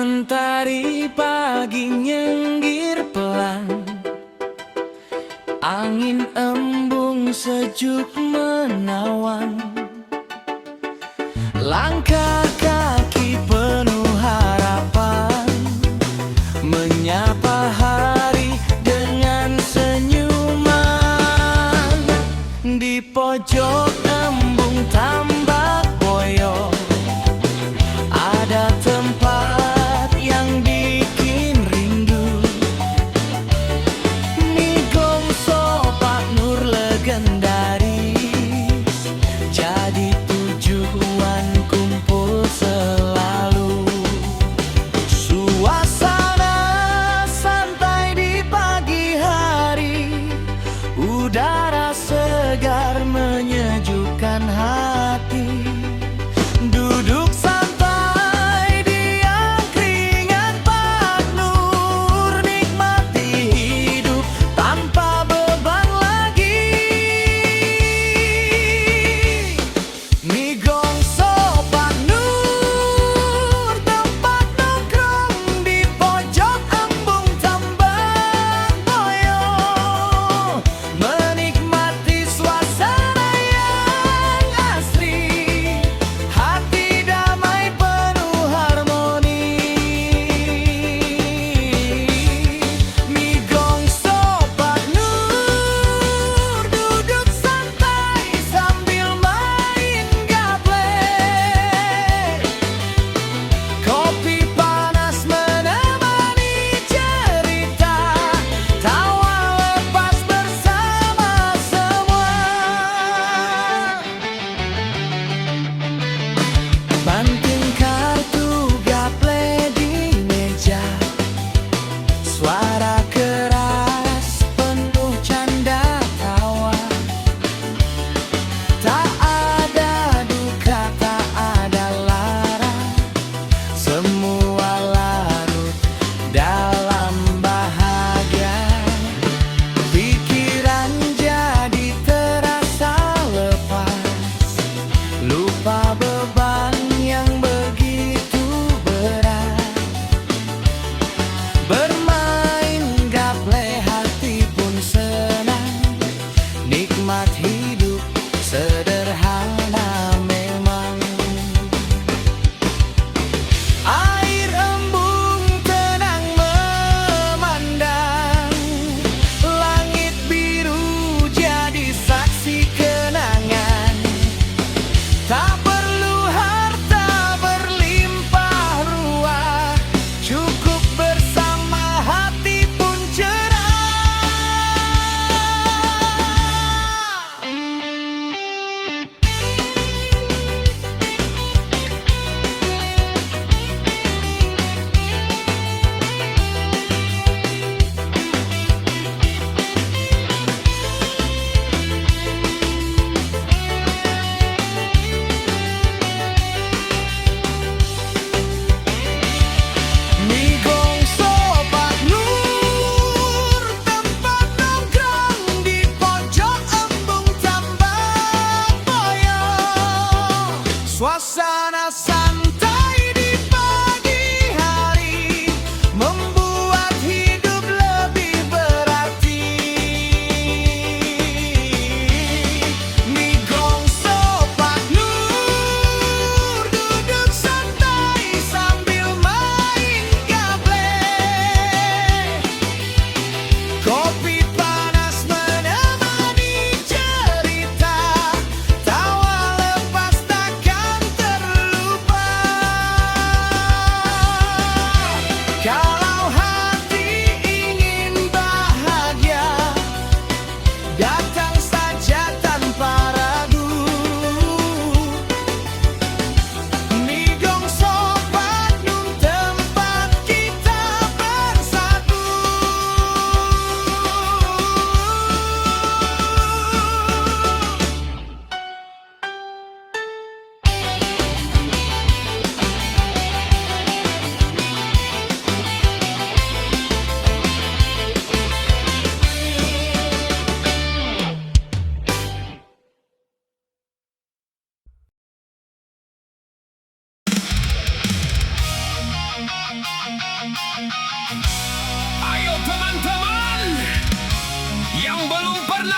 Mentari pagi nyengir pelan, angin embung sejuk menawan. Langkah kaki penuh harapan, menyapa hari dengan senyuman. Di pojok embung tambak boyo, ada tempat yang bikin rindu. Mi Gongso Pak Nur legendaris, jadi tujuan kumpul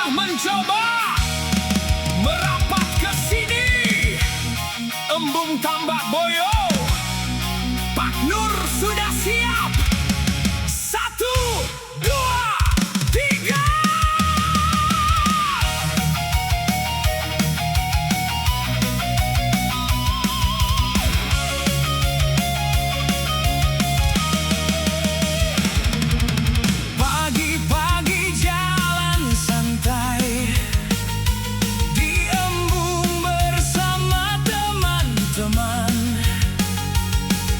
sudah mencoba merapat ke sini. Embung Tambak Boyo, Pak Nur sudah siap. 1, 2, 3. Pagi-pagi jalan santai di embung bersama teman-teman.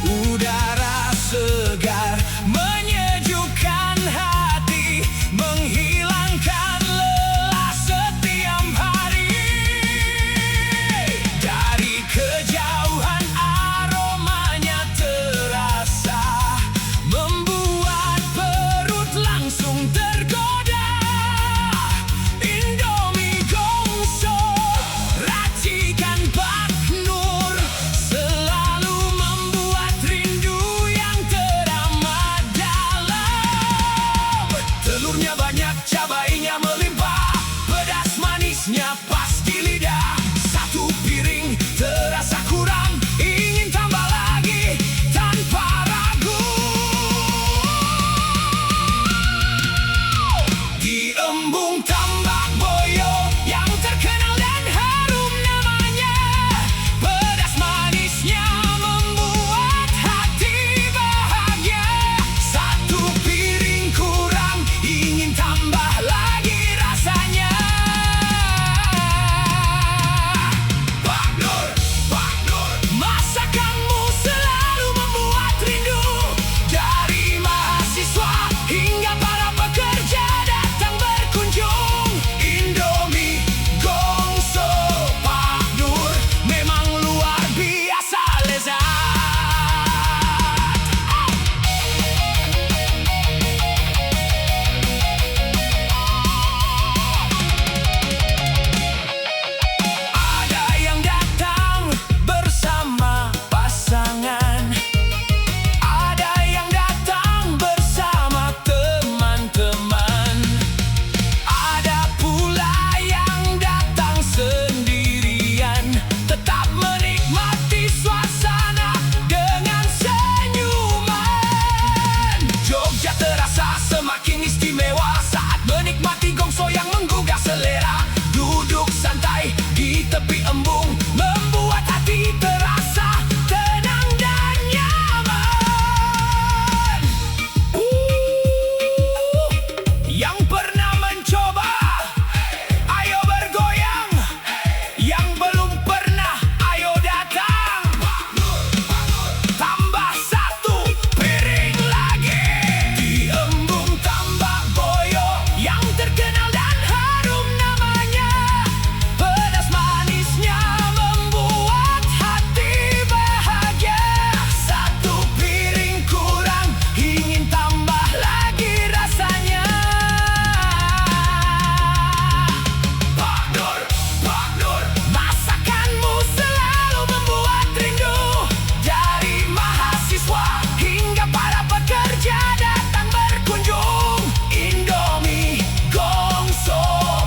Udara segar menyejukkan hati, menghilangkan lelah setiap hari. Dari kejauhan aromanya terasa, membuat perut langsung tergoda. Indomie Gongso, racikan Pak Nur, selalu membuat rindu yang teramat dalam. Telurnya banyak, cabainya melimpah, pedas manisnya pas di lidah. Satu piring terasa kurang, ingin tambah lagi tanpa ragu. Di embung Tambak Boyo yang terkenal dan harum namanya, pedas manisnya membuat hati bahagia. Satu piring kurang, ingin tambah lagi rasanya. Pak Nur, masakanmu selalu membuat rindu. Dari mahasiswa hingga para pekerja datang berkunjung. Indomie Gongso Pak Nur memang luar biasa lezat. Ada yang datang bersama pasangan, ada yang datang bersama teman-teman, ada pula yang datang sendirian, tetap menikmati suasana dengan senyuman. Jogja terasa semakin istimewa saat menikmati gongso yang menggugah selera. Duduk santai di tepi embung membuat hati terasa tenang dan nyaman. Yang pernah mencoba, ayo bergoyang. Yang belum pernah, ayo datang. Tambah 1 piring lagi. Di embung Tambak Boyo yang terkenal dan harum namanya, pedas manisnya membuat hati bahagia. Satu piring kurang, ingin tambah lagi rasanya. Pak Nur, masakanmu selalu membuat rindu. Dari mahasiswa hingga para pekerja datang berkunjung. Indomie Gongso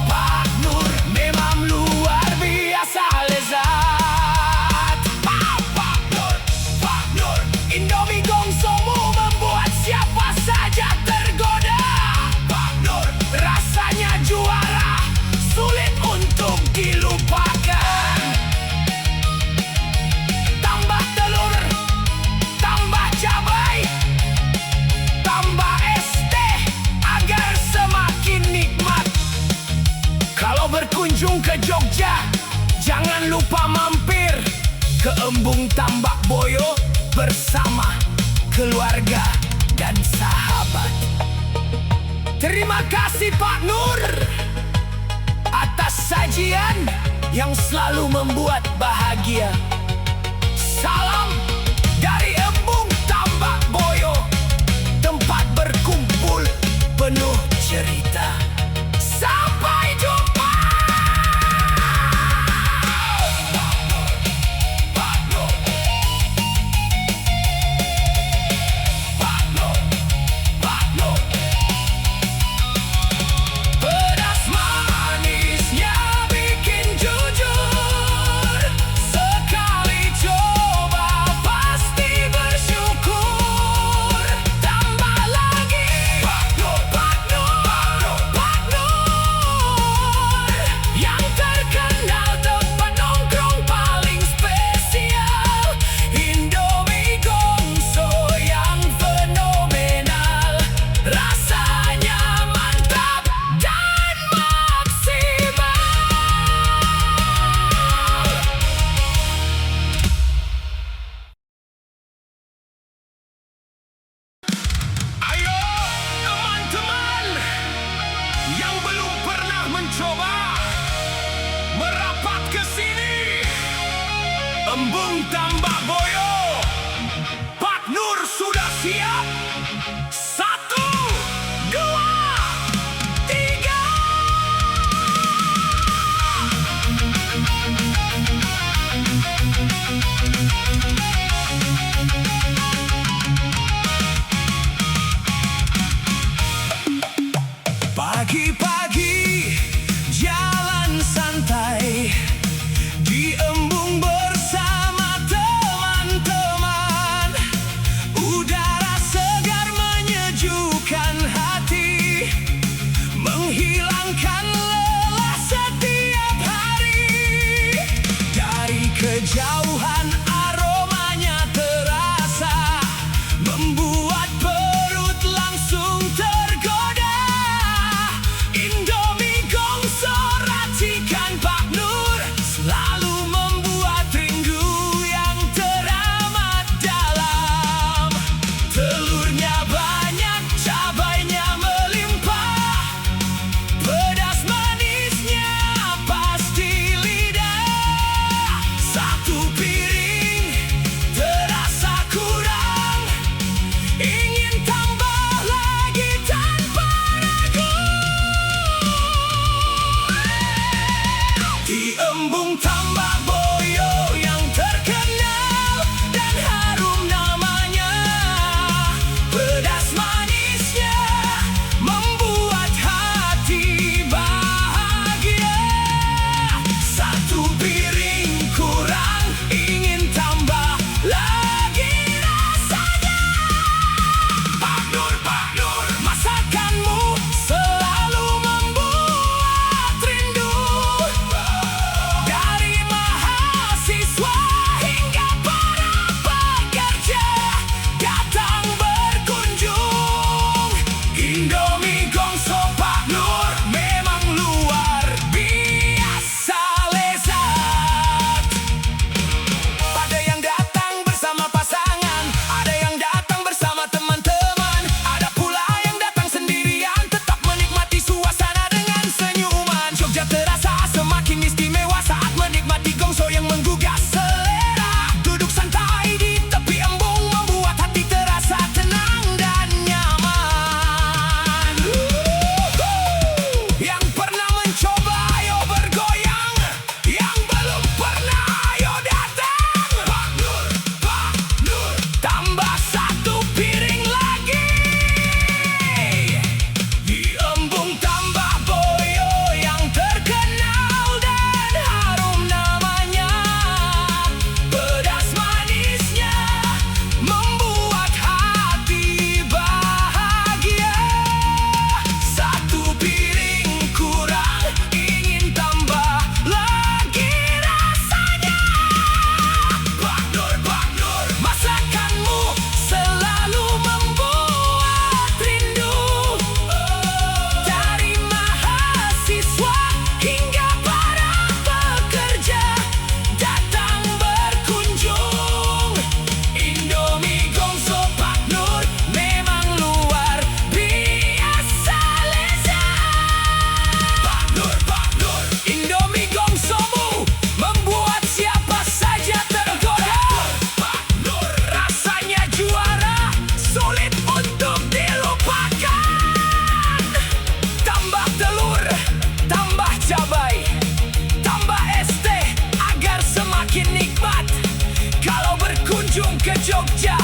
Pak Nur memang luar biasa lezat. Pak Nur, Indomie Gongsomu membuat siapa saja tergoda. Pak Nur, rasanya juara, sulit untuk dilupakan. Tambah telur, tambah cabai, tambah es teh agar semakin nikmat. Kalau berkunjung ke Jogja, jangan lupa mampir ke embung Tambak Boyo bersama keluarga dan sahabat. Terima kasih Pak Nur atas sajian yang selalu membuat bahagia. Salam dari embung Tambak Boyo, tempat berkumpul penuh cerita. Sampai jumpa. Pedas manis embung tambah boyo. Pak Nur sudah siap? 1, 2, 3. Pagi-pagi jalan santai di embung bersama teman-teman. Udara segar menyejukkan hati, menghilangkan lelah setiap hari. Dari kejauhan aromanya terasa, membuat perut langsung tergoda. Indomie Gongso racikan Pak Nur selalu membuat rindu yang teramat dalam. Telurnya banyak, cabainya melimpah, pedas manisnya pasti lidah. Satu piring terasa kurang, ingin tambah lagi tanpa ragu. Di embung tambah boyo yang terkenal dan harum namanya, pedas manisnya membuat hati bahagia. Satu piring kurang, ingin tambah lagi rasanya. Pak Nur, masakanmu selalu membuat rindu. Dari mahasiswa hingga para pekerja datang berkunjung. Indomie Gongso Pak Nur memang luar biasa lezat. Ada yang datang bersama pasangan, ada yang datang bersama teman-teman, ada pula yang datang sendirian, tetap menikmati suasana dengan senyuman. Jogja terasa semakin istimewa saat menikmati gongso yang menggugah selera. Duduk santai di tepi embung membuat hati terasa tenang dan nyaman. Yang pernah mencoba ayo bergoyang, yang belum pernah ayo datang. Pak Nur, tambah 1 piring lagi. Di embung tambah boyo yang terkenal dan harum namanya, pedas manisnya membuat hati bahagia. Satu piring kurang, ingin tambah lagi rasanya. Pak Nur, masakanmu selalu membuat rindu. Dari mahasiswa hingga para pekerja datang berkunjung. Indomie Gongso Pak Nur memang luar biasa lezat. Pak Nur, Indomie Gongsomu membuat siapa saja tergoda. Pak Nur, rasanya juara, sulit untuk dilupakan. Tambah telur, tambah cabai, tambah es teh agar semakin nikmat. Kalau berkunjung ke Jogja,